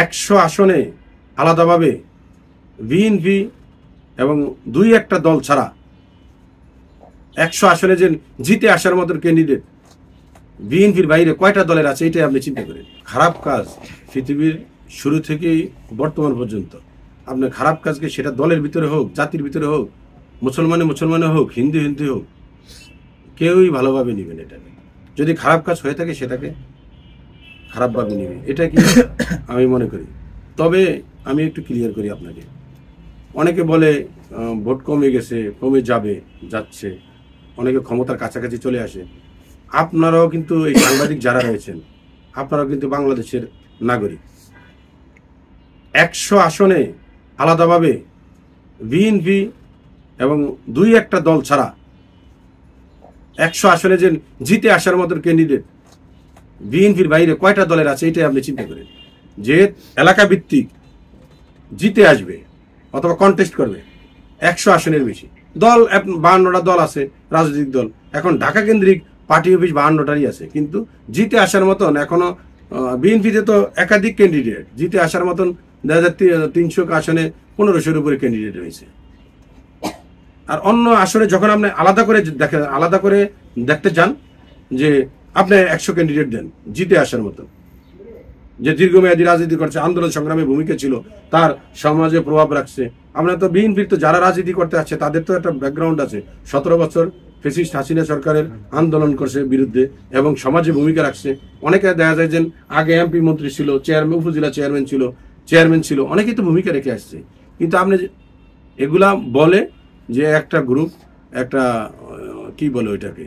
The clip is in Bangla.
100 আসনে আলাদাভাবে বিএনপি এবং 2-1টা দল ছাড়া 100 আসনে যে জিতে আসার মতো ক্যান্ডিডেট বিএনপির বাইরে কয়টা দলের আছে এটাই আপনি চিন্তা করেন। খারাপ কাজ পৃথিবীর শুরু থেকেই বর্তমান পর্যন্ত আপনার খারাপ কাজকে সেটা দলের ভিতরে হোক, জাতির ভিতরে হোক, মুসলমানে হোক, হিন্দু হোক, কেউই ভালোভাবে নেবেন। এটা যদি খারাপ কাজ হয়ে থাকে সেটাকে খারাপভাবে নেবে, এটা কি আমি মনে করি। তবে আমি একটু ক্লিয়ার করি আপনাকে। অনেকে বলে ভোট কমে গেছে, কমে যাচ্ছে, অনেকে ক্ষমতার কাছাকাছি চলে আসে। আপনারাও কিন্তু এই সাংবাদিক যারা রয়েছেন আপনারাও কিন্তু বাংলাদেশের নাগরিক। 100 আসনে আলাদাভাবে বিএনপি এবং 2-1টা দল ছাড়া 100 আসনে যে জিতে আসার মতো ক্যান্ডিডেট বিএনপির বাইরে কয়টা দলের আছে এটাই আপনি চিন্তা করেন। যে এলাকা ভিত্তিক জিতে আসবে অথবা কন্টেস্ট করবে 100 আসনের বেশি দল, 52টা দল আছে রাজনৈতিক দল। এখন ঢাকা কেন্দ্রিক পার্টি অফিস 52টারই আছে, কিন্তু জিতে আসার মতন এখনো বিএনপিতে তো একাধিক ক্যান্ডিডেট জিতে আসার মতন 2300 আসনে 1500-এর উপরে ক্যান্ডিডেট হয়েছে। আর অন্য আসনে যখন আপনি আলাদা করে দেখতে যান যে আপনি 100 ক্যান্ডিডেট দেন জিতে আসার মতন, যে দীর্ঘমেয়াদী রাজনীতি করছে, আন্দোলন সংগ্রামে ভূমিকা ছিল, তার সমাজে প্রভাব রাখছে। আমরা তো বিএনপির তো যারা রাজনীতি করতে আসছে তাদের তো একটা ব্যাকগ্রাউন্ড আছে, 17 বছর ফ্যাসিস্ট হাসিনা সরকারের আন্দোলন করছে বিরুদ্ধে এবং সমাজে ভূমিকা রাখছে। অনেকে দেখা যায় যে আগে এমপি মন্ত্রী ছিল, উপজেলা চেয়ারম্যান ছিল, অনেকেই তো ভূমিকা রেখে আসছে। কিন্তু আপনি এগুলা বলে যে একটা গ্রুপ, একটা কি বলে ওইটাকে